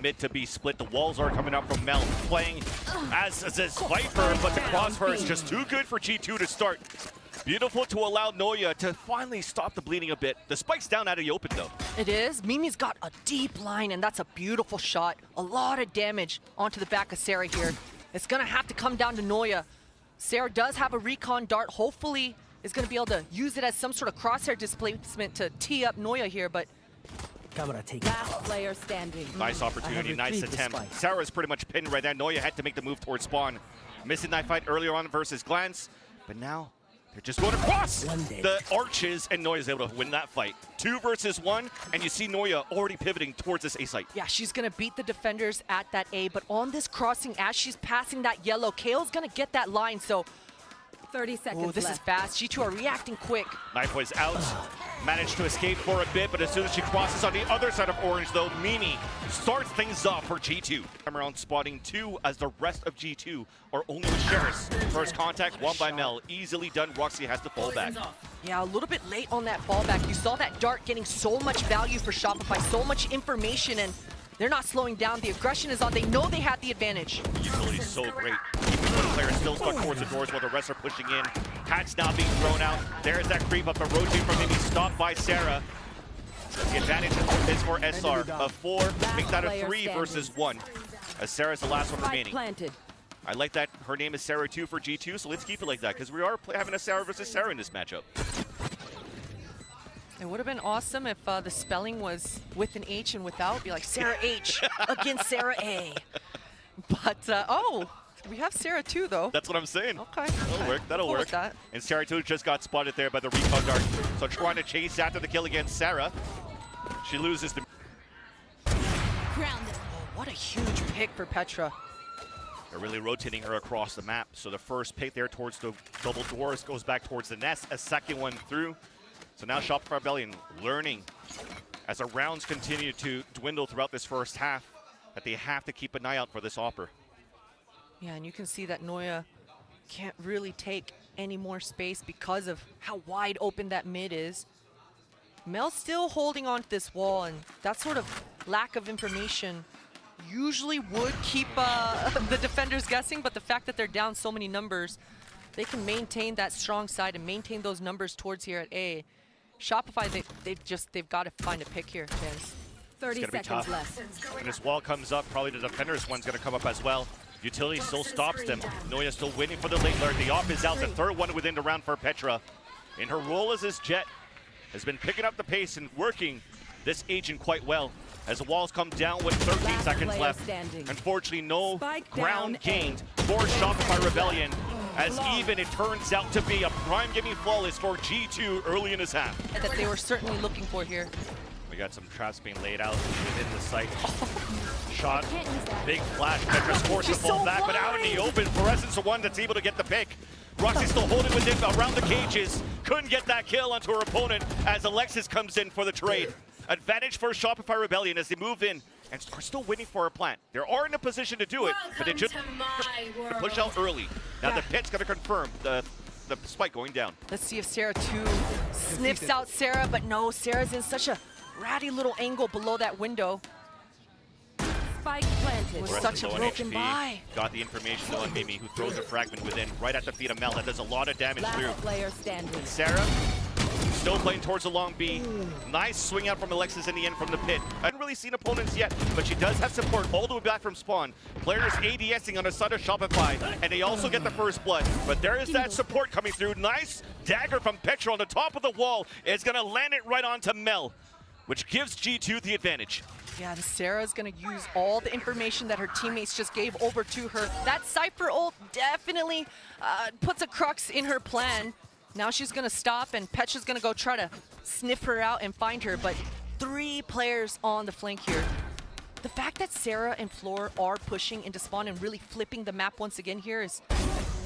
Mid to be split. The walls are coming up from Mel, playing as this Viper, but the crossfire is just too good for G2 to start. Beautiful to allow Noya to finally stop the bleeding a bit. The spike's down out of the open though. It is. Mimi's got a deep line, and that's a beautiful shot. A lot of damage onto the back of Sarah here. It's gonna have to come down to Noya. Sarah does have a recon dart. Hopefully is gonna be able to use it as some sort of crosshair displacement to tee up Noya here, but Last player standing. Nice opportunity, nice attempt. Sarah's pretty much pinned right there. Noya had to make the move towards spawn. Missing that fight earlier on versus Glance, but now they're just going across the arches, and Noya's able to win that fight. 2 versus 1, and you see Noya already pivoting towards this A site. yeah, she's gonna beat the defenders at that A, but on this crossing, as she's passing that yellow, Kale's gonna get that line, so 30 seconds this left. is fast. G2 are reacting quick. Knife was out, managed to escape for a bit, but as soon as she crosses on the other side of Orange though, Mimi starts things off for G2. I'm around spotting 2 as the rest of G2 are only with Sheriffs. First contact, 1 by Mel. Easily done, Roxy has to fall back. Yeah, a little bit late on that fallback. You saw that dart getting so much value for Shopify, so much information, and they're not slowing down. The aggression is on. They know they had the advantage. Utility's so great. One player still stuck towards the doors while the rest are pushing in. Hat's now being thrown out. There's that creep up, but rotate from Mimi stopped by Sarah. The advantage is for SR. A 4, make that a 3 versus 1. As Sarah's the last one remaining. Planted. I like that her name is Sarah 2 for G2, so let's keep it like that, because we are having a Sarah versus Sarah in this matchup. It would have been awesome if the spelling was with an H and without. Be like Sarah H against Sarah A. But, oh, we have Sarah too, though. That's what I'm saying. Okay. That'll work. That'll Cool work. with that. And Sarah 2 just got spotted there by the recon dart. So trying to chase after the kill against Sarah. She loses the... Grounded. What a huge pick for Petra. They're really rotating her across the map. So the first pick there towards the double doors goes back towards the nest. A second one through. So now Shopify Rebellion learning as the rounds continue to dwindle throughout this first half that they have to keep an eye out for this Opper. Yeah, and you can see that Noya can't really take any more space because of how wide open that mid is. Mel's still holding on to this wall, and that sort of lack of information usually would keep the defenders guessing, but the fact that they're down so many numbers, they can maintain that strong side and maintain those numbers towards here at A. Shopify, they've got to find a pick here, Chance. 30 It's gonna be seconds tough. left. When this wall comes up, probably the defender's one's going to come up as well. Utility still stops them. Noya still waiting for the late alert. The off is out. The third one within the round for Petra. In her role as this Jet, has been picking up the pace and working this agent quite well. As the walls come down with 13 seconds left. Unfortunately, no ground gained for Shopify Rebellion. As even it turns out to be a prime gaming flawless for G2 early in this half. That they were certainly looking for here. We got some traps being laid out within the site. Shot, big flash, Petra's forced to fall back, but out in the open, Fluorescent's the one that's able to get the pick. Roxy's still holding within around the cages. Couldn't get that kill onto her opponent as Alexis comes in for the trade. Advantage for Shopify Rebellion as they move in and are still waiting for a plant. They are in a position to do it, but they just push out early. Now the pit's going to confirm the spike going down. Let's see if Sarah 2 sniffs out Sarah, but no, Sarah's in such a ratty little angle below that window. Spike planted. Was such a Low on broken HP. buy. Got the information on Mimi, who throws a fragment within right at the feet of Mel. That does a lot of damage through. Last player standing. Sarah still playing towards the long B. Nice swing out from Alexis in the end from the pit. I haven't really seen opponents yet, but she does have support all the way back from spawn. Players ADSing on the side of Shopify, and they also get the first blood. But there is that support coming through. Nice dagger from Petra on the top of the wall. Is going to land it right onto Mel, which gives G2 the advantage. Yeah, Sarah's gonna use all the information that her teammates just gave over to her. That Cypher ult definitely puts a crux in her plan. Now she's gonna stop, and Petra's gonna go try to sniff her out and find her, but 3 players on the flank here. The fact that Sarah and Floor are pushing into spawn and really flipping the map once again here is...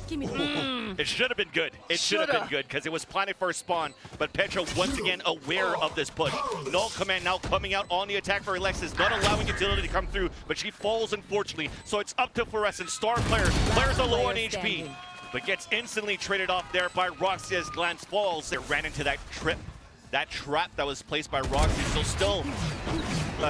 Give me the It should have been good. It should have been good because it was planted for a spawn. But Petra once again aware of this push. Null command now coming out on the attack for Alexis, not allowing utility to come through, but she falls unfortunately. So it's up to Fluorescent, star player. Players are low on HP, but gets instantly traded off there by Roxy as Glance falls. They ran into that trap that was placed by Roxy. So still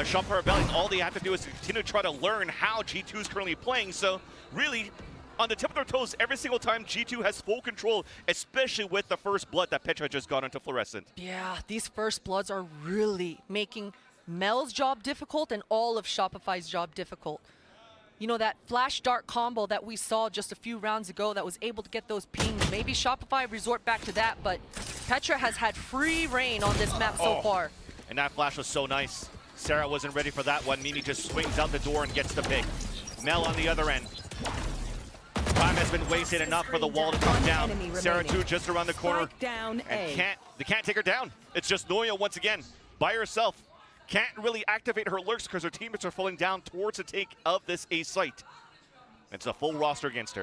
Shopify Rebellion, all they have to do is continue to try to learn how G2 is currently playing. So really, on the tip of their toes every single time G2 has full control, especially with the first blood that Petra just got into Fluorescent. Yeah, these first bloods are really making Mel's job difficult and all of Shopify's job difficult. You know, that flash dart combo that we saw just a few rounds ago that was able to get those pings. Maybe Shopify resort back to that, but Petra has had free reign on this map so far. And that flash was so nice. Sarah wasn't ready for that one. Mimi just swings out the door and gets the pick. Mel on the other end. Time has been wasted enough for the wall to come down. Sarah too just around the corner. Down And they can't take her down. It's just Noya once again by herself. Can't really activate her lurks because her teammates are falling down towards the take of this A site. It's a full roster against her.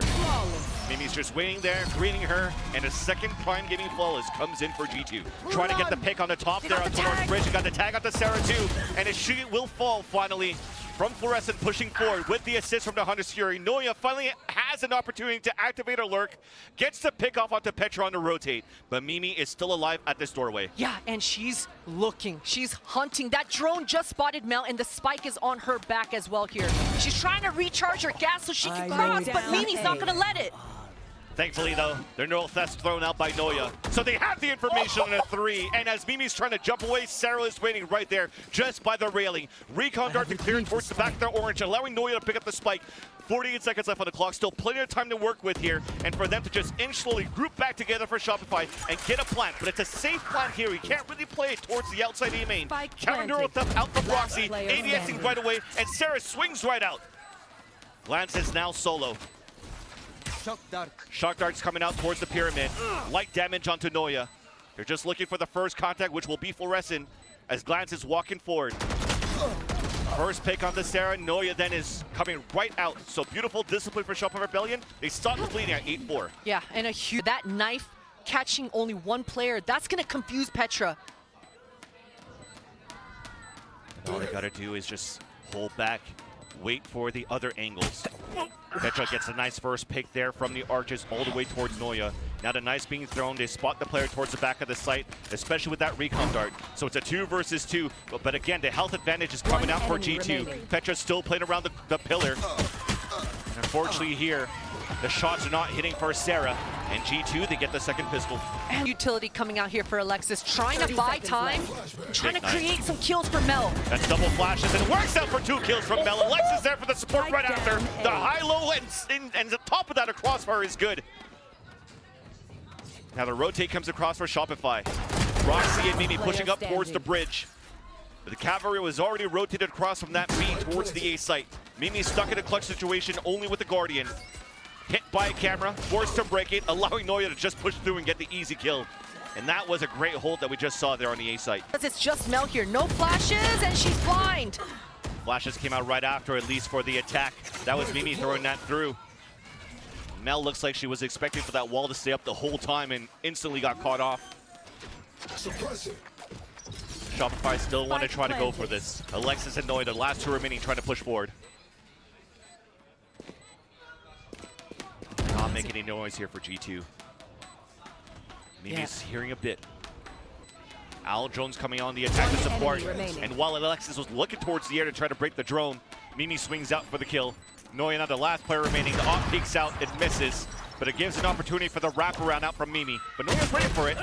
Mimi's just waiting there, greeting her, and a second Prime Gaming Flawless comes in for G2. Trying to get the pick on the top there on North Bridge. You got the tag on to Sarah too, and she will fall finally from Fluorescent, pushing forward with the assist from the Hunter's Fury. Noya finally has an opportunity to activate her lurk, gets the pick off onto Petra on the rotate, but Mimi is still alive at this doorway. Yeah, and she's looking, she's hunting. That drone just spotted Mel, and the spike is on her back as well here. She's trying to recharge her gas so she can cross, but Mimi's not gonna let it. Thankfully, though, their neural thefts thrown out by Noya. So they have the information on a 3, and as Mimi's trying to jump away, Sarah is waiting right there, just by the railing. Recon dart to clear towards the back of their orange, allowing Noya to pick up the spike. 48 seconds left on the clock, still plenty of time to work with here, and for them to just inch slowly, group back together for Shopify and get a plant. But it's a safe plant here. You can't really play it towards the outside A main. Counter neural theft out from Roxy, ADSing right away, and Sarah swings right out. Glance is now solo. Shock darts coming out towards the pyramid. Light damage onto Noya. They're just looking for the first contact, which will be Fluorescent, as Glance is walking forward. First pick on the Sarah. Noya then is coming right out. So beautiful discipline for Shopify Rebellion. They stop the bleeding at 8-4. Yeah, and a huge that knife catching only one player. That's gonna confuse Petra. All they gotta do is just hold back, wait for the other angles. Petra gets a nice first pick there from the arches all the way towards Noya. Now the knife being thrown, they spot the player towards the back of the site, especially with that recon dart. So it's a 2 versus 2, but again, the health advantage is coming out for G2. Petra's still playing around the pillar. And unfortunately here, the shots are not hitting for Sarah. And G2, they get the second pistol. And utility coming out here for Alexis, trying to buy time, trying to create some kills for Mel. That's double flashes, and it works out for 2 kills from Mel. Alexis there for the support right after. The high-low and the top of that across her is good. Now the rotate comes across for Shopify. Roxy and Mimi pushing up towards the bridge. But the cavalry was already rotated across from that B towards the A site. Mimi stuck in a clutch situation only with the Guardian. Hit by a camera, forced to break it, allowing Noya to just push through and get the easy kill. And that was a great hold that we just saw there on the A site. It's just Mel here, no flashes, and she's blind. Flashes came out right after, at least for the attack. That was Mimi throwing that through. Mel looks like she was expecting for that wall to stay up the whole time and instantly got caught off. Shopify still want to try to go for this. Alexis and Noya, the last 2 remaining, trying to push forward. Not making any noise here for G2. Mimi's hearing a bit. Al Jones coming on the attack to support. And while Alexis was looking towards the air to try to break the drone, Mimi swings out for the kill. Noya, now the last player remaining. The op peeks out, it misses. But it gives an opportunity for the wraparound out from Mimi. But Noya's ready for it,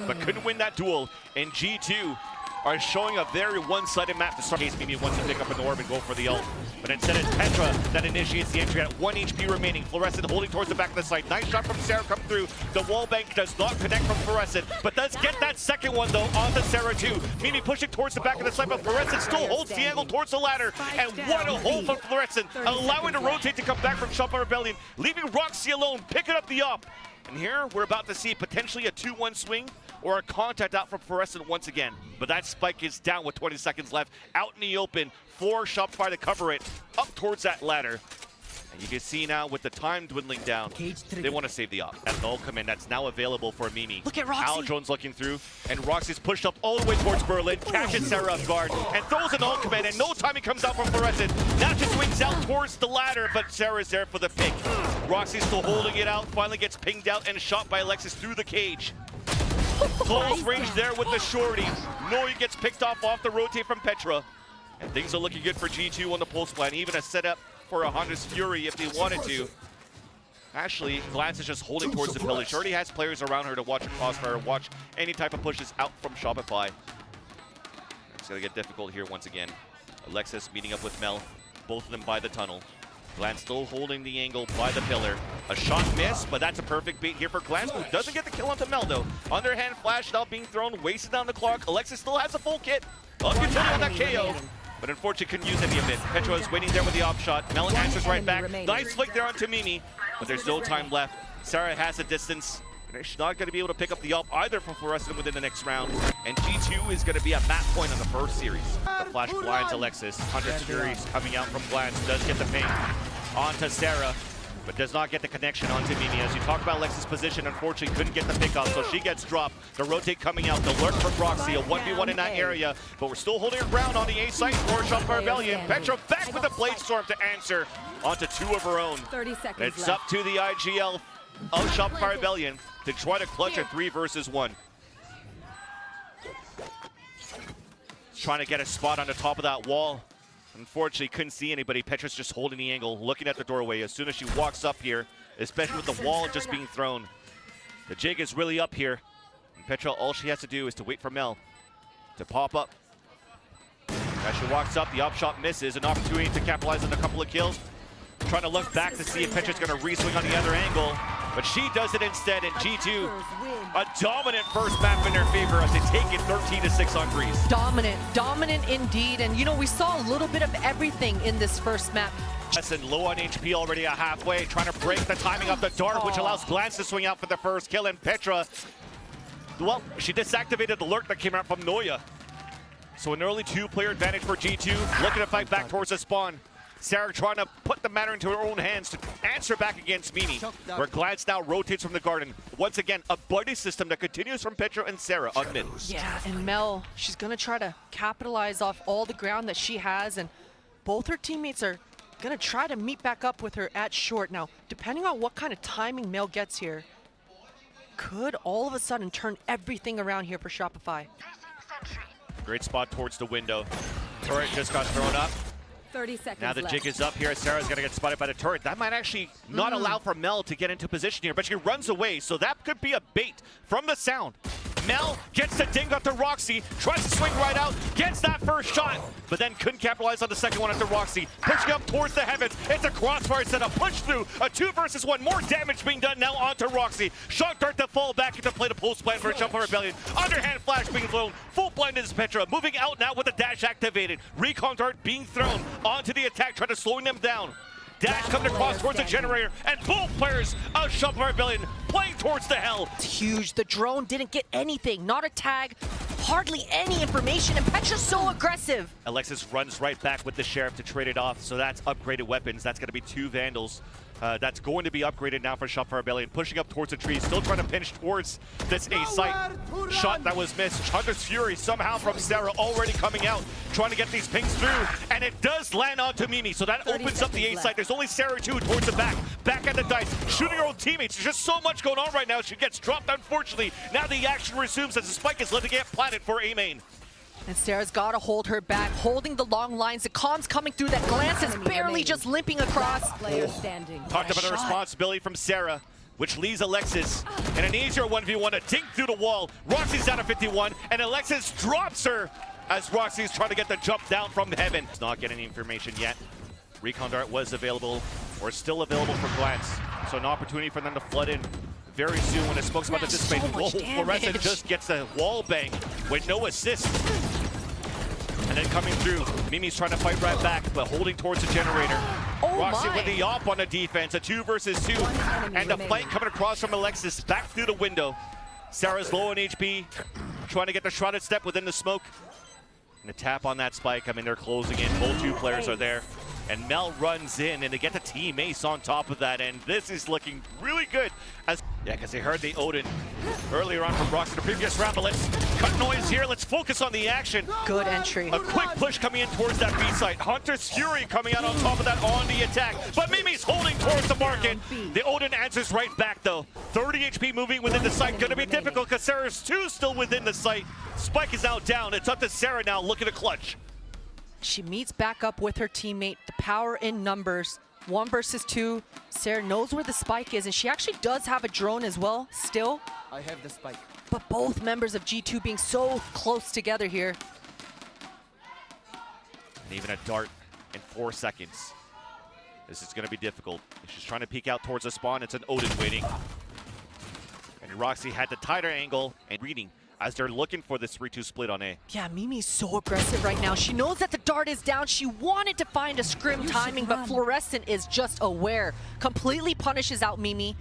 but couldn't win that duel. And G2 are showing a very one-sided map to start. Case Mimi wants to pick up an orb and go for the ult. But instead it's Petra that initiates the entry at 1 HP remaining. Fluorescent holding towards the back of the site. Nice shot from Sarah come through. The wall bank does not connect from Fluorescent, but does get that second one though onto Sarah too. Mimi pushing towards the back of the site, but Fluorescent still holds the angle towards the ladder. And what a hold from Fluorescent, allowing the rotate to come back from Shopify Rebellion, leaving Roxy alone, picking up the op. And here we're about to see potentially a 2-1 swing or a contact out from Fluorescent once again. But that spike is down with 20 seconds left, out in the open for Shopify to cover it up towards that ladder. And you can see now with the time dwindling down, they want to save the op. That null command that's now available for Mimi. Look at Roxy. Al Jones looking through, and Roxy's pushed up all the way towards Berlin, catches Sarah off guard, and throws an null command, and no timing comes out from Fluorescent. Now she swings out towards the ladder, but Sarah's there for the pick. Roxy's still holding it out, finally gets pinged out and shot by Alexis through the cage. Close range there with the shorty. Noya gets picked off the rotate from Petra. And things are looking good for G2 on the pulse plan. Even a setup for a Hunter's Fury if they wanted to. Actually, Glance is just holding towards the pillar. She already has players around her to watch a crossfire, watch any type of pushes out from Shopify. It's gonna get difficult here once again. Alexis meeting up with Mel, both of them by the tunnel. Glance still holding the angle by the pillar. A shot miss, but that's a perfect bait here for Glance, who doesn't get the kill onto Mel though. Underhand flash now being thrown, wasting down the clock. Alexis still has a full kit. I'll continue on that KO. But unfortunately couldn't use any of it. Petra is waiting there with the op shot. Mel answers right back. Nice flick there onto Mimi, but there's no time left. Sarah has a distance. And she's not going to be able to pick up the op either from Fluorescent within the next round. And G2 is going to be a map point on the first series. The flash blinds Alexis. Hunter's Fury coming out from Glance. Does get the ping onto Sarah, but does not get the connection onto Mimi. As you talk about Alexis' position, unfortunately couldn't get the pick off, so she gets dropped. The rotate coming out, the lurk for Proxy, a 1v1 in that area, but we're still holding our ground on the A site for Shopify Rebellion. Petra back with the Blade Storm to answer onto 2 of her own. 30 seconds It's left. up to the IGL of Shopify Rebellion to try to clutch a 3 versus 1. Trying to get a spot on the top of that wall. Unfortunately, couldn't see anybody. Petra's just holding the angle, looking at the doorway. As soon as she walks up here, especially with the wall just being thrown, the jig is really up here. And Petra, all she has to do is to wait for Mel to pop up. As she walks up, the up shot misses. An opportunity to capitalize on a couple of kills. Trying to look back to see if Petra's going to re-swing on the other angle. But she does it instead, and G2, a dominant first map in their favor as they take it 13-6 on Greece. Dominant indeed. And you know, we saw a little bit of everything in this first map. And low on HP already at halfway, trying to break the timing of the dart, which allows Glance to swing out for the first kill. And Petra, well, she disactivated the lurk that came out from Noya. So an early 2-player advantage for G2, looking to fight back towards the spawn. Sarah trying to put the matter into her own hands to answer back against Mimi, where Glance now rotates from the garden. Once again, a buddy system that continues from Petra and Sarah on mid. Yeah, and Mel, she's going to try to capitalize off all the ground that she has, and both her teammates are going to try to meet back up with her at short. Now, depending on what kind of timing Mel gets here, could all of a sudden turn everything around here for Shopify. Great spot towards the window. Turret just got thrown up. 30 seconds Now the left. jig is up here. Sarah's going to get spotted by the turret. That might actually not allow for Mel to get into position here, but she runs away, so that could be a bait from the sound. Mel gets the ding up to Roxy, tries to swing right out, gets that first shot, but then couldn't capitalize on the second one after Roxy. Pushing up towards the heavens. It's a crossfire setup. Push through. A 2 versus 1. More damage being done now onto Roxy. Shock dart to fall back into play to post plan for a Shopify Rebellion. Underhand flash being thrown. Full blind is Petra. Moving out now with the dash activated. Recon dart being thrown onto the attack, trying to slowing them down. Dash coming across towards the generator, and both players of Shopify Rebellion playing towards the hell. It's huge. The drone didn't get anything. Not a tag, hardly any information, and Petra's so aggressive. Alexis runs right back with the Sheriff to trade it off, so that's upgraded weapons. That's going to be 2 Vandals. That's going to be upgraded now for Shopify Rebellion. Pushing up towards the tree, still trying to pinch towards this A site. Shot that was missed. Hunter's Fury somehow from Sarah already coming out, trying to get these pings through, and it does land onto Mimi, so that opens up the A site. There's only Sarah too towards the back at the dice, shooting her own teammates. There's just so much going on right now. She gets dropped, unfortunately. Now the action resumes as the spike is letting it planted for A main. And Sarah's got to hold her back, holding the long lines. The comms coming through. That Glance is barely just limping across. Player standing. Talked about the responsibility from Sarah, which leaves Alexis in an easier 1v1 to dink through the wall. Roxy's down to 51, and Alexis drops her as Roxy's trying to get the jump down from heaven. It's not getting any information yet. Recon dart was available, or still available for Glance. So an opportunity for them to flood in very soon when it spoke about the dissipate. Fluorescent just gets a wall bang with no assist. And then coming through, Mimi's trying to fight right back, but holding towards the generator. Roxy with the op on the defense, a 2 versus 2. And the flank coming across from Alexis back through the window. Sarah's low on HP, trying to get the shrouded step within the smoke. And a tap on that spike. I mean, they're closing in. Both 2 players are there. And Mel runs in, and they get the team ace on top of that. And this is looking really good. Yeah, because they heard the Odin earlier on from Roxy in the previous round. But let's cut noise here. Let's focus on the action. Good entry. A quick push coming in towards that B site. Hunter's Fury coming out on top of that on the attack. But Mimi's holding towards the market. The Odin answers right back, though. 30 HP moving within the site. Going to be difficult because Sarah's 2 still within the site. Spike is now down. It's up to Sarah now looking to clutch. She meets back up with her teammate. The power in numbers. 1 versus 2. Sarah knows where the spike is, and she actually does have a drone as well, still. I have the spike. But both members of G2 being so close together here. And even a dart in 4 seconds. This is going to be difficult. She's trying to peek out towards the spawn. It's an Odin waiting. And Roxy had the tighter angle and reading as they're looking for this 3-2 split on A. Yeah, Mimi's so aggressive right now. She knows that the dart is down. She wanted to find a scrim timing, but Fluorescent is just aware. Completely punishes out Mimi.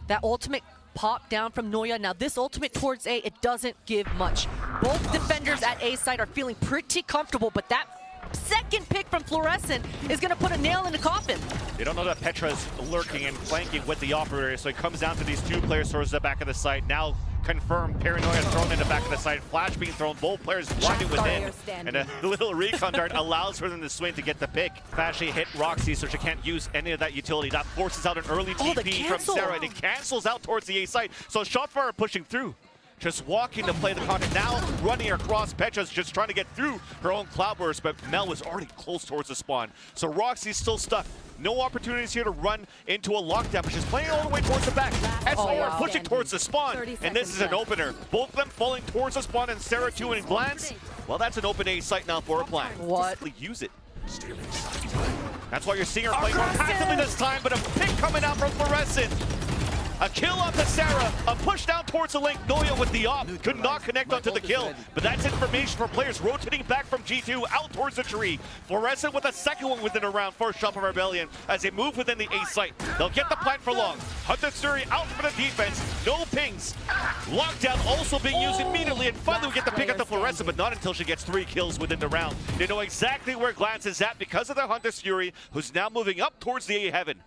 That ultimate pop down from Noya. Now this ultimate towards A, it doesn't give much. Both defenders at A side are feeling pretty comfortable, but that second pick from Fluorescent is going to put a nail in the coffin. They don't know that Petra's lurking and flanking with the operator, so it comes down to these 2 players towards the back of the site. Now confirmed, Paranoia thrown in the back of the site, flash being thrown, both players blinded within, and a little recon dart allows for them to swing to get the pick. Fashy hit Roxy, so she can't use any of that utility. That forces out an early TP from Sarah, and it cancels out towards the A site, so Shopify are pushing through. Just walking to play the content, now running across Petra's, just trying to get through her own cloudburst, but Mel was already close towards the spawn. So Roxy's still stuck. No opportunities here to run into a lockdown, but she's playing all the way towards the back. SR pushing towards the spawn, and this is an opener. Both of them falling towards the spawn, and Sarah too in glance. Well, that's an open A site now for a plan. What? Just use it. That's why you're seeing her play more passively this time, but a pick coming out from Fluorescent. A kill onto Sarah, a push down towards the link. Noya with the op, could not connect onto the kill, but that's information for players rotating back from G2 out towards the tree. Fluorescent with a second one within a round for Shopify Rebellion as they move within the A site. They'll get the plant for long. Hunter Suri out for the defense, no pings. Lockdown also being used immediately, and finally we get the pick at the Fluorescent, but not until she gets 3 kills within the round. They know exactly where Glance is at because of the Hunter Fury, who's now moving up towards the A heaven.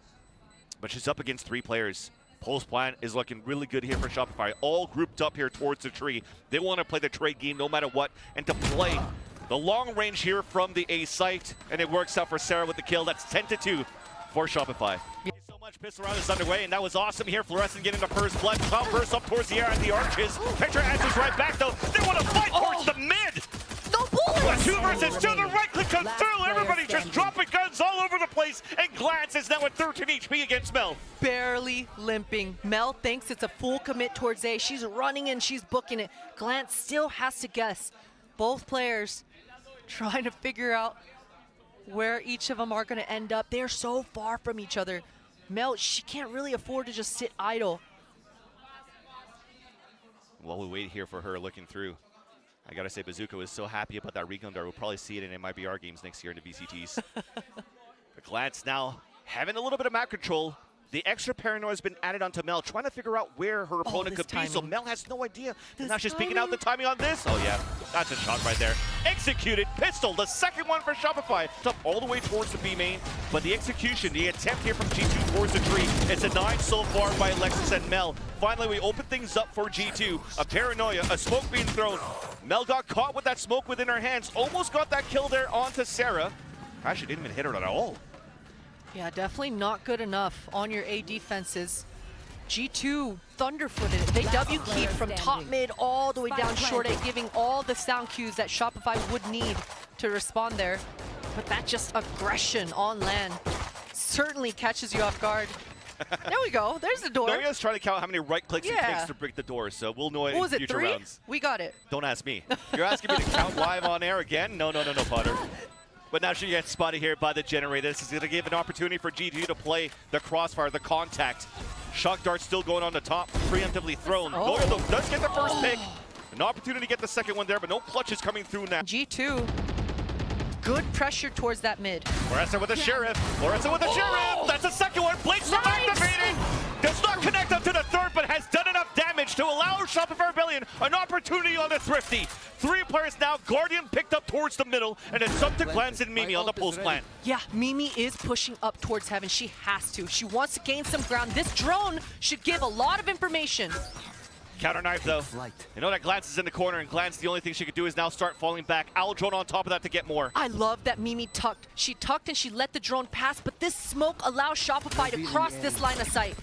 But she's up against 3 players. Pulse plan is looking really good here for Shopify. All grouped up here towards the tree. They want to play the trade game no matter what, and to play the long range here from the A site. And it works out for Sarah with the kill. That's 10-2 for Shopify. Thank you so much. Pistol round is underway, and that was awesome here. Fluorescent getting the first blood. Cloud burst up towards the air at the arches. Petra answers right back though. They want to fight towards the mid. No bullets! 2 versus 2. The right click comes through. Everybody just dropping guns all over the place. And Glance is now at 13 HP against Mel. Barely limping. Mel thinks it's a full commit towards A. She's running and she's booking it. Glance still has to guess. Both players trying to figure out where each of them are going to end up. They're so far from each other. Mel, she can't really afford to just sit idle. While we wait here for her looking through, I gotta say, Bazooka was so happy about that recon dart. We'll probably see it in MIBR games next year in the VCTs. But Glance now having a little bit of map control. The extra paranoia has been added onto Mel, trying to figure out where her opponent could be. So Mel has no idea. Now she's peeking out the timing on this. Oh yeah, that's a shot right there. Executed, pistol, the second one for Shopify. It's up all the way towards the B main, but the execution, the attempt here from G2 towards the tree, it's a 9 so far by Alexis and Mel. Finally, we open things up for G2. A paranoia, a smoke being thrown. Mel got caught with that smoke within her hands. Almost got that kill there onto Sarah. Actually didn't even hit her at all. Yeah, definitely not good enough on your A defenses. G2 thunderfooted it. They W keyed from top mid all the way down short A, giving all the sound cues that Shopify would need to respond there. But that just aggression on land certainly catches you off guard. There we go. There's the door. Noya's trying to count how many right clicks it takes to break the door, so we'll know it in future 3? rounds. We got it. Don't ask me. You're asking me to count live on air again? No, Potter. But now she gets spotted here by the generator. This is going to give an opportunity for G2 to play the crossfire, the contact. Shock dart still going on the top, preemptively thrown. Noya though does get the first pick. An opportunity to get the second one there, but no clutches coming through now. G2, good pressure towards that mid. Floressa with the Sheriff. Floressa with the Sheriff. That's the second one. Blake's activated. Does not connect up to the third, but has done enough damage to allow Shopify Rebellion an opportunity on the Thrifty. 3 players now. Guardian picked up towards the middle, and it's up to Glance and Mimi on the post plant. Yeah, Mimi is pushing up towards heaven. She has to. She wants to gain some ground. This drone should give a lot of information. Counter knife though. You know that Glance is in the corner, and Glance, the only thing she could do is now start falling back. Owl drone on top of that to get more. I love that Mimi tucked. She tucked and she let the drone pass, but this smoke allows Shopify to cross this line of sight.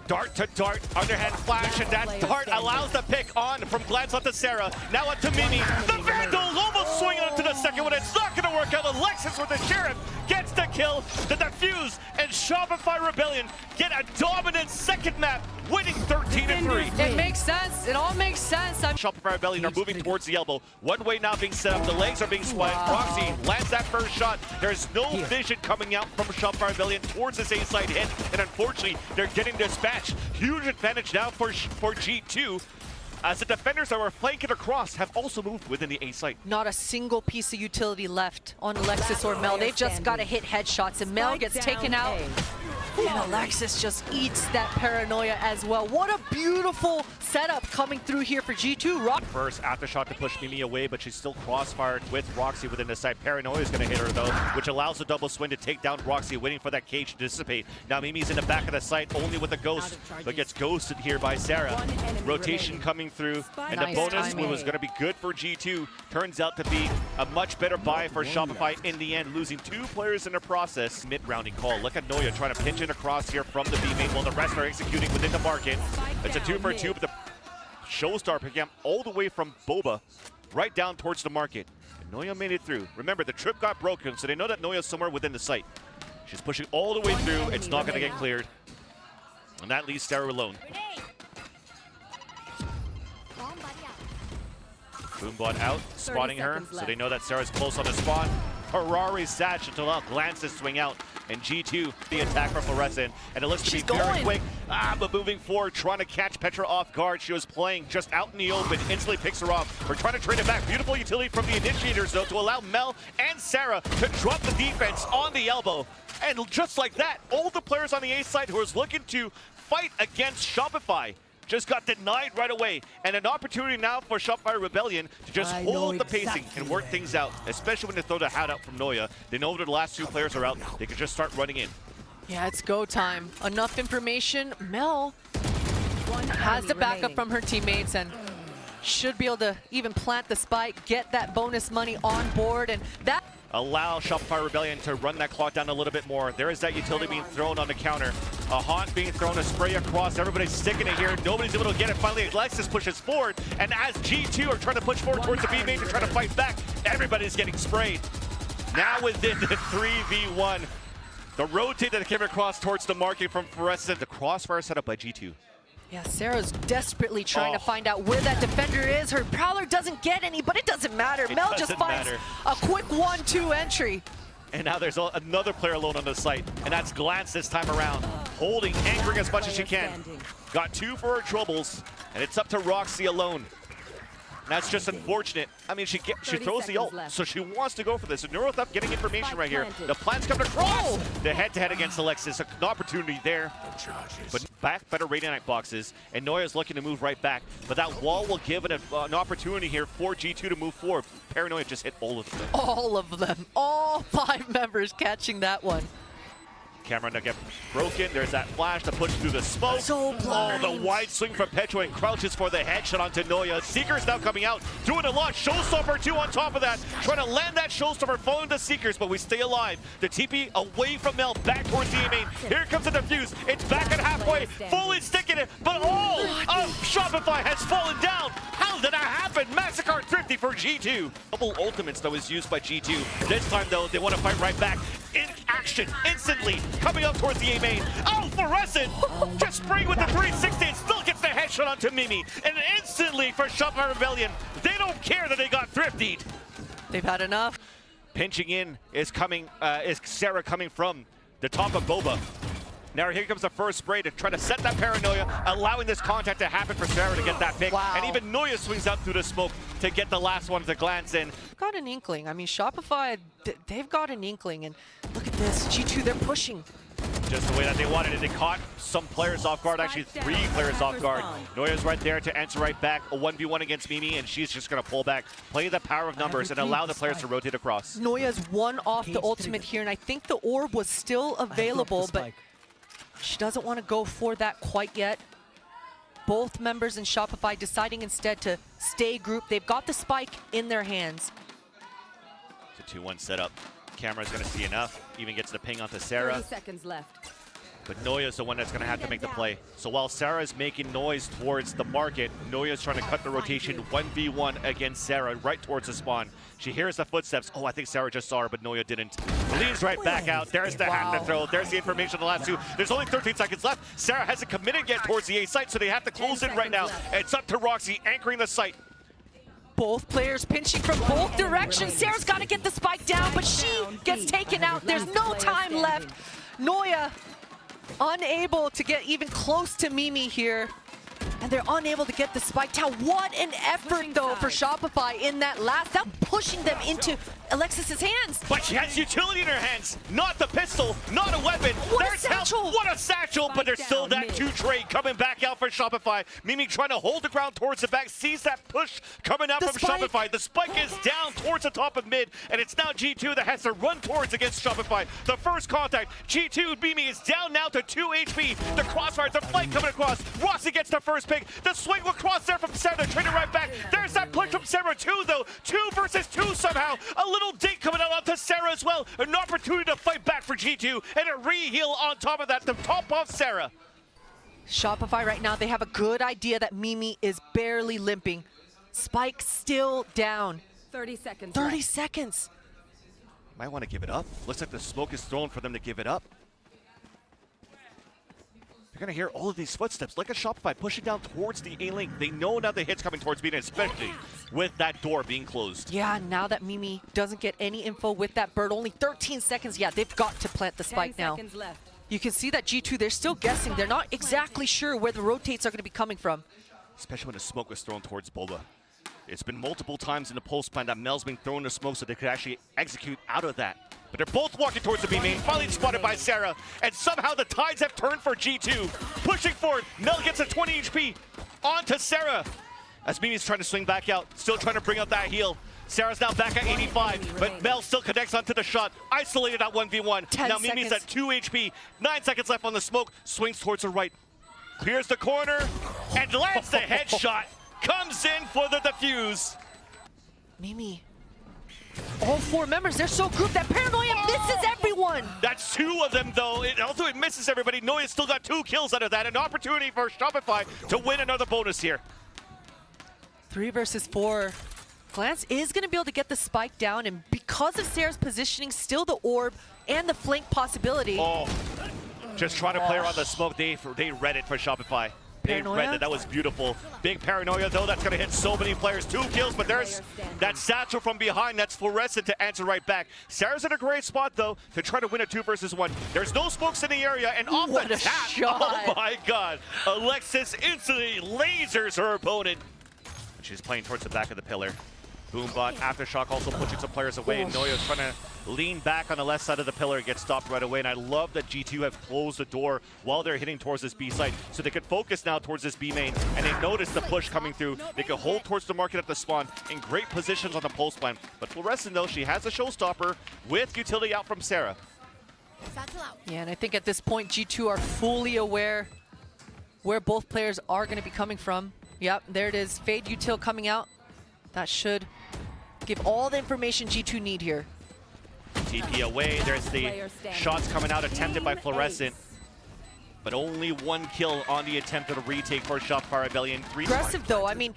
Dart to dart, underhand flash, and that dart allows the pick on from Glance onto Sarah. Now onto Mimi. The Vandal almost swinging onto the second one. It's not going to work out. Alexis with the Sheriff gets the kill, the defuse, and Shopify Rebellion get a dominant second map, winning 13-3. It makes sense. It all makes sense. Shopify Rebellion are moving towards the elbow. One way now being set up. The legs are being split. Roxy lands that first shot. There's no vision coming out from Shopify Rebellion towards this A-side hit, and unfortunately, they're getting dispatched. Huge advantage now for G2. As the defenders that were flanking across have also moved within the A site. Not a single piece of utility left on Alexis or Mel. They've just got to hit headshots, and Mel gets taken out. And Alexis just eats that paranoia as well. What a beautiful setup coming through here for G2. First aftershot to push Mimi away, but she's still crossfired with Roxy within the site. Paranoia is going to hit her though, which allows the double swing to take down Roxy, waiting for that cage to dissipate. Now Mimi's in the back of the site, only with a ghost, but gets ghosted here by Sarah. Rotation coming through, and the bonus was going to be good for G2. Turns out to be a much better buy for Shopify in the end, losing 2 players in the process. Mid-rounding call. Look at Noya trying to pinch in across here from the B main while the rest are executing within the market. It's a 2-for-2, but the Showstar picking up all the way from Boba right down towards the market. And Noya made it through. Remember, the trip got broken, so they know that Noya's somewhere within the site. She's pushing all the way through. It's not going to get cleared. And that leaves Sarah alone. Boombot out, spotting her, so they know that Sarah's close on the spawn. Ferrari Satch to allow glances swing out, and G2 the attack from Fluorescent, and it looks to be very quick. But moving forward, trying to catch Petra off guard. She was playing just out in the open, instantly picks her off. We're trying to trade it back. Beautiful utility from the initiators though to allow Mel and Sarah to drop the defense on the elbow. And just like that, all the players on the A side who was looking to fight against Shopify just got denied right away, and an opportunity now for Shopify Rebellion to just hold the pacing and work things out, especially when they throw the hat out from Noya. They know that the last 2 players are out. They can just start running in. Yeah, it's go time. Enough information. Mel has the backup from her teammates and should be able to even plant the spike, get that bonus money on board, and that allow Shopify Rebellion to run that clock down a little bit more. There is that utility being thrown on the counter. A haunt being thrown, a spray across. Everybody's sticking it here. Nobody's able to get it. Finally, Alexis pushes forward. And as G2 are trying to push forward towards the B main to try to fight back, everybody's getting sprayed. Now within the 3v1. The rotate that came across towards the market from Fluorescent. The crossfire set up by G2. Yeah, Sarah's desperately trying to find out where that defender is. Her Prowler doesn't get any, but it doesn't matter. Mel just finds a quick 1-2 entry. And now there's another player alone on the site, and that's Glance this time around. Holding, anchoring as much as she can. Got 2 for her troubles, and it's up to Roxy alone. That's just unfortunate. I mean, she throws the ult, so she wants to go for this. And Neurotheft getting information right here. The plan's coming across. The head-to-head against Alexis. An opportunity there. But back better Radiant boxes, and Noya's looking to move right back. But that wall will give it an opportunity here for G2 to move forward. Paranoia just hit all of them. All of them. All 5 members catching that one. Camera now get broken. There's that flash to push through the smoke. So blind. Oh, the wide swing from Petra and crouches for the headshot onto Noya. Seeker's now coming out, doing a lot. Showstopper 2 on top of that. Trying to land that Showstopper, falling to Seekers, but we stay alive. The TP away from Mel, back towards the A main. Here comes the defuse. It's back at halfway, fully sticking it, but all of Shopify has fallen down. How did that happen? Massacre Thrifty for G2. Double ultimates that was used by G2. This time though, they want to fight right back. In action, instantly, coming up towards the A main. Oh, Fluorescent just spraying with the 360 and still gets the headshot onto Mimi. And instantly for Shopify Rebellion, they don't care that they got thriftied. They've had enough. Pinching in is Sarah coming from the top of Boba. Now here comes the first spray to try to set that paranoia, allowing this contact to happen for Sarah to get that pick. Wow. And even Noya swings out through the smoke to get the last one to glance in. Got an inkling. I mean, Shopify, they've got an inkling. And look at this. G2, they're pushing. Just the way that they wanted it. They caught some players off guard, actually 3 players off guard. Noya's right there to answer right back. A 1v1 against Mimi, and she's just going to pull back, play the power of numbers, and allow the players to rotate across. Noya's 1 off the ultimate here, and I think the orb was still available, but she doesn't want to go for that quite yet. Both members in Shopify deciding instead to stay grouped. They've got the spike in their hands. It's a 2-1 setup. Camera's going to see enough. Even gets the ping onto Sarah. 30 seconds left. But Noya's the one that's going to have to make the play. So while Sarah's making noise towards the market, Noya's trying to cut the rotation 1v1 against Sarah right towards the spawn. She hears the footsteps. Oh, I think Sarah just saw her, but Noya didn't. Leans right back out. There's the hat to throw. There's the information on the last two. There's only 13 seconds left. Sarah hasn't committed yet towards the A site, so they have to close in right now. It's up to Roxy anchoring the site. Both players pinching from both directions. Sarah's got to get the spike down, but she gets taken out. There's no time left. Noya unable to get even close to Mimi here. And they're unable to get the spike down. What an effort, though, for Shopify in that last. Now pushing them into Alexis's hands. But she has utility in her hands. Not the pistol, not a weapon. What There's a satchel. help. What a satchel, but there's still that two trade coming back out for Shopify. Mimi trying to hold the ground towards the back, sees that push coming out from Shopify. The spike is down towards the top of mid, and it's now G2 that has to run towards against Shopify. The first contact, G2, Mimi is down now to 2 HP. The crossfire, the flank coming across. Rossi gets the first pick. The swing will cross there from Sarah. They're trading right back. There's that push from Sarah too, though. 2 versus 2 somehow. A little dink coming out onto Sarah as well. An opportunity to fight back for G2 and a re-heal on top of that to top off Sarah. Shopify right now, they have a good idea that Mimi is barely limping. Spike still down. 30 seconds. 30 seconds. Might want to give it up. Looks like the smoke is thrown for them to give it up. You're going to hear all of these footsteps. Like a Shopify pushing down towards the A-link. They know now the hit's coming towards B, especially with that door being closed. Yeah, now that Mimi doesn't get any info with that bird, only 13 seconds. Yeah, they've got to plant the spike now. 10 seconds left. You can see that G2, they're still guessing. They're not exactly sure where the rotates are going to be coming from. Especially when the smoke was thrown towards Boba. It's been multiple times in the post plan that Mel's been throwing the smoke so they could actually execute out of that. But they're both walking towards the B main, finally spotted by Sarah, and somehow the tides have turned for G2. Pushing forward, Mel gets a 20 HP onto Sarah. As Mimi's trying to swing back out, still trying to bring up that heal. Sarah's now back at 85, but Mel still connects onto the shot. Isolated at 1v1. Now Mimi's at 2 HP, 9 seconds left on the smoke, swings towards the right. Clears the corner, and lands the headshot. Comes in for the defuse. Mimi. All 4 members, they're so grouped that Paranoia misses everyone. That's 2 of them, though. Although it misses everybody, Noya's still got 2 kills out of that. An opportunity for Shopify to win another bonus here. 3 versus 4. Glance is going to be able to get the spike down, and because of Sarah's positioning, still the orb and the flank possibility. Oh, just trying to play around the smoke. They read it for Shopify. They read it. That was beautiful. Big paranoia, though. That's going to hit so many players. 2 kills, but there's that satchel from behind. That's fluorescent to answer right back. Sarah's in a great spot, though, to try to win a 2 versus 1. There's no smokes in the area, and off the tap. Shot. Oh, my God. Alexis instantly lasers her opponent. She's playing towards the back of the pillar. Boombot, Aftershock also pushing some players away. Noya's trying to lean back on the left side of the pillar, gets stopped right away. And I love that G2 have closed the door while they're hitting towards this B site. So they can focus now towards this B main. And they notice the push coming through. They can hold towards the market at the spawn in great positions on the post plan. But Fluorescent, though, she has a showstopper with utility out from Sarah. Yeah, and I think at this point, G2 are fully aware where both players are going to be coming from. Yep, there it is. Fade util coming out. That should give all the information G2 need here. TP away. There's the shots coming out attempted by Fluorescent. But only 1 kill on the attempted retake for Shopify Rebellion. 3 aggressive, though. I mean,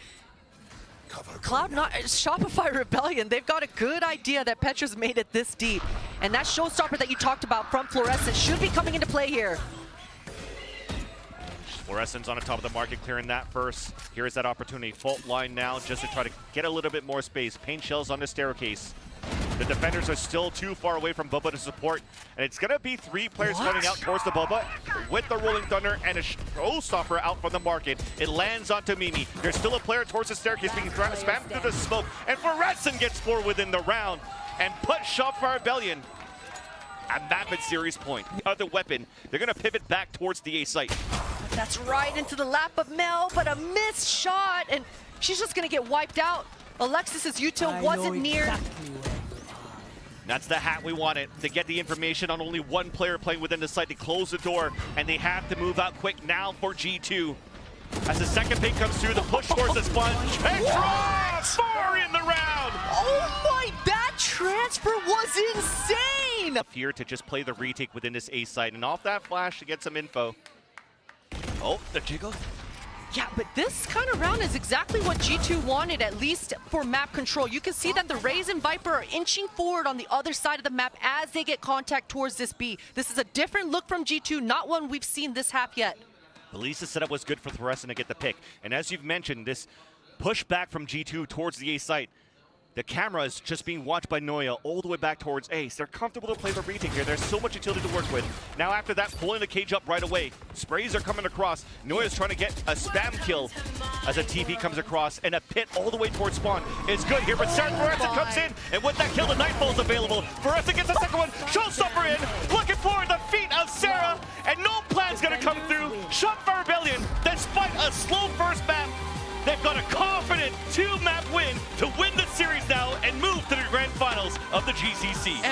Shopify Rebellion, they've got a good idea that Petra's made it this deep. And that showstopper that you talked about from Fluorescent should be coming into play here. Fluorescent's on the top of the market, clearing that first. Here's that opportunity. Fault line now just to try to get a little bit more space. Paint shells on the staircase. The defenders are still too far away from Bubba to support. And it's going to be 3 players running out towards the Bubba with the Rolling Thunder and a showstopper out from the market. It lands onto Mimi. There's still a player towards the staircase being spammed through the smoke. And Fluorescent gets 4 within the round and put Shopify Rebellion at Mapid series point. The other weapon, they're going to pivot back towards the A site. That's right into the lap of Mel, but a missed shot, and she's just going to get wiped out. Alexis's util wasn't near. That's the hat we wanted, to get the information on only 1 player playing within the site to close the door, and they have to move out quick now for G2. As the second pick comes through, the push towards the spawn. Petra! 4 in the round! Oh my, that transfer was insane! Here to just play the retake within this A site, and off that flash to get some info. Oh, the jiggle. Yeah, but this kind of round is exactly what G2 wanted, at least for map control. You can see that the Raze and Viper are inching forward on the other side of the map as they get contact towards this B. This is a different look from G2, not one we've seen this half yet. The Lisa setup was good for Thoresan to get the pick. And as you've mentioned, this push back from G2 towards the A site, the camera is just being watched by Noya all the way back towards Ace. They're comfortable to play the retake here. There's so much utility to work with. Now after that, pulling the cage up right away. Sprays are coming across. Noya's trying to get a spam kill as a TP comes across, and a pit all the way towards spawn is good here. But Sarah Thoresan comes in, and with that kill, the Nightfall's available. Thoresan gets the second one. Showstopper in, looking for the feet of Sarah, and no plan's gonna come through. Shopify Rebellion, despite a slow first map, they've got a confident 2-map win to win the series now and move to the grand finals of the GCC.